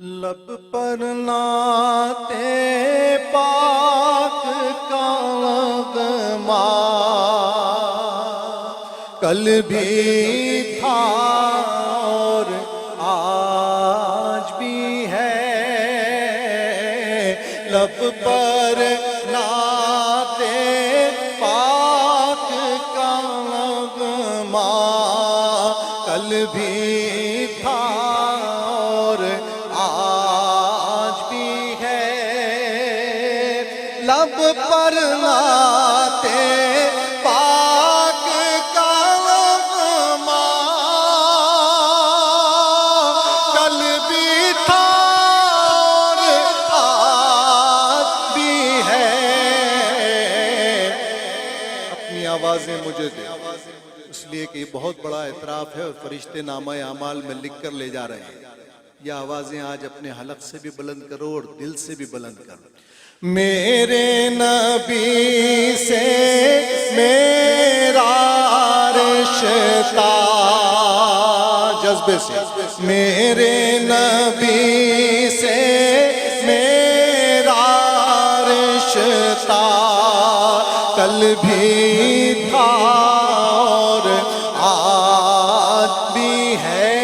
لب پر نعتِ پاک کا نغمہ کل بھی تھا اور آج بھی ہے، لب پر نعتِ پاک کا نغمہ کل بھی تھا اور آج بھی ہے، لب پر نعتِ پاک کا نغمہ کل بھی تھا اور آج بھی ہے۔ اپنی آوازیں مجھے دے، اس لیے کہ یہ بہت بڑا اعتراف ہے اور فرشتے نامہ اعمال میں لکھ کر لے جا رہے ہیں۔ یہ آوازیں آج اپنے حلق سے بھی بلند کرو اور دل سے بھی بلند کرو۔ میرے نبی سے میرا رشتہ، جذبے سے، میرے نبی سے میرا رشتہ کل بھی تھا اور آج بھی ہے،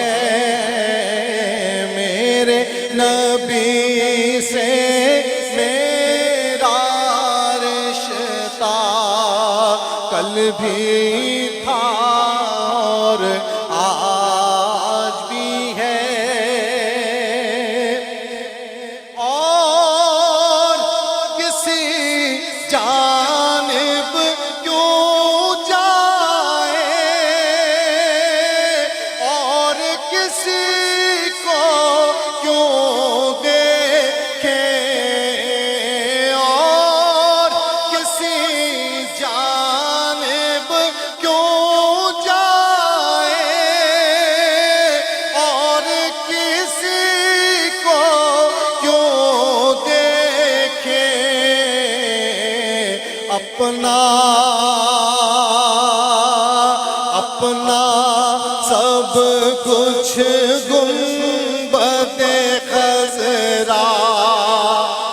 میرے نبی سے میرا رشتہ کل بھی تھا اور آج بھی ہے، اور کسی جانب کیوں جائے اور کسی کو کیوں دیکھے، اور کسی جانب کیوں جائے اور کسی کو کیوں دیکھے، اپنا سب کچھ گنبدِ خضرا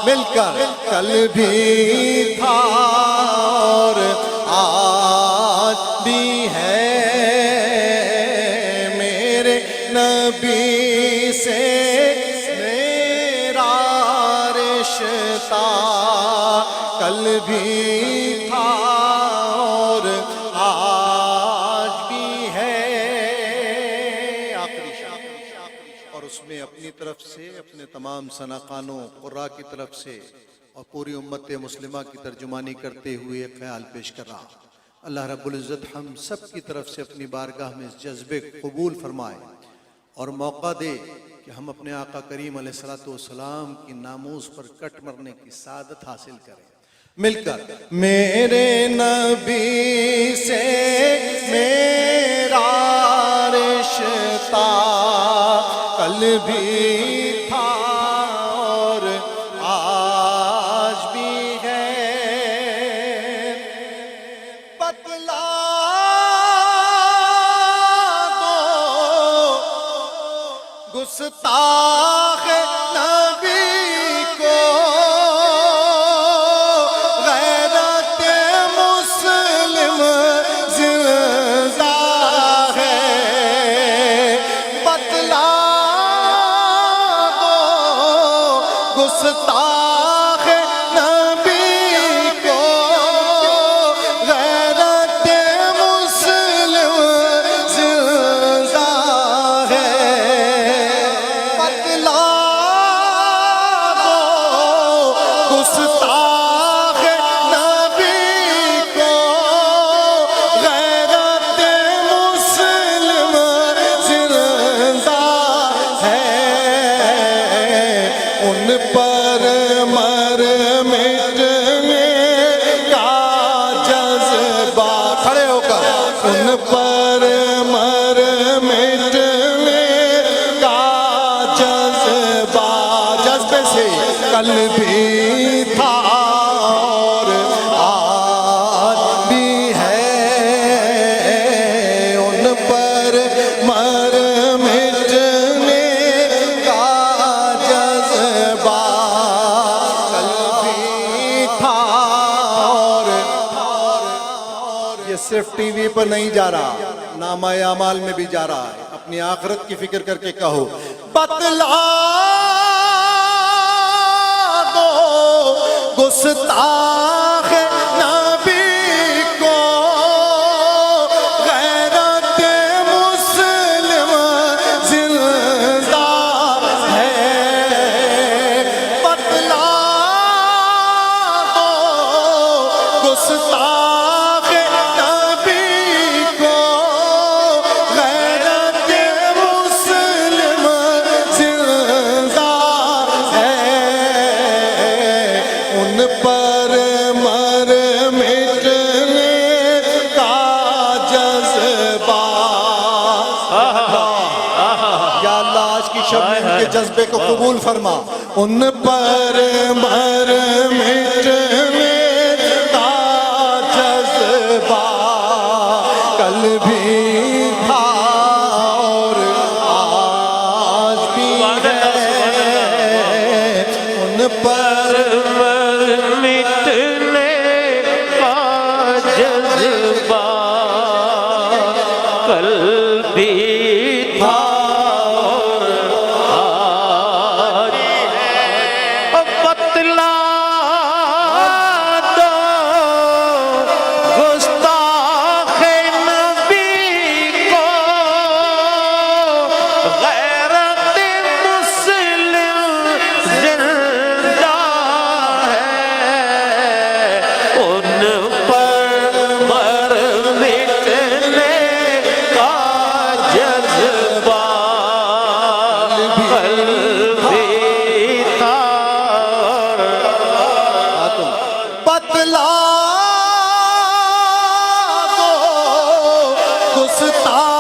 مل کر کل بھی تھا اور آج بھی ہے، میرے نبی سے میرا رشتہ کل بھی تھا اور آج بھی ہے۔ آخری شعر، اور اس میں اپنی طرف سے، اپنے تمام ثناءخوانوں قراء کی طرف سے اور پوری امت مسلمہ کی ترجمانی کرتے ہوئے ایک خیال پیش کر رہا۔ اللہ رب العزت ہم سب کی طرف سے اپنی بارگاہ میں اس جذبے کو قبول فرمائے اور موقع دے کہ ہم اپنے آقا کریم علیہ السلام کی ناموس پر کٹ مرنے کی سعادت حاصل کریں۔ مل کر میرے نبی سے میرا رشتہ کل بھی تھا اور آج بھی ہے، بتلا دو گستاخ نبی کو غیرت مسلم زندہ ہے، بتلا دو گستاخ نبی کو غیرت مسلم زندہ ہے، بتلا دو گستاخ نبی کو غیرت مسلم زندہ ہے، ان پر مر مٹنے کا جذبہ، کھڑے ہو کر، ان پر مر مٹنے کا جذبہ، جذبے سے کل بھی تھا اور آج بھی ہے، ان پر مر مٹنے کا یہ صرف ٹی وی پر نہیں جا رہا، نامہ اعمال میں بھی جا رہا ہے. اپنی آخرت کی فکر کر کے کہو بتلا دو گستاخ نبی کو غیرت مسلم زندہ ہے. بتلا دو گستاخ نبی کو غیرت مسلم زندہ ہے. ان پر مر مٹنے کا جذبہ، یا اللہ آج کی شب میں ان کے جذبے کو قبول فرما. ان پر مر مٹنے کا جذبہ کل بھی تھا اور آج بھی ہے. ان پر مٹنے کا جذبہ کل بھی تھا اور آج ہے. بتلا دو گستاخ نبی کو غیرت مسلم زندہ ہے. ان پر مر مٹنے کا جذبہ کل بھی تھا اور بتلا دو گستاخ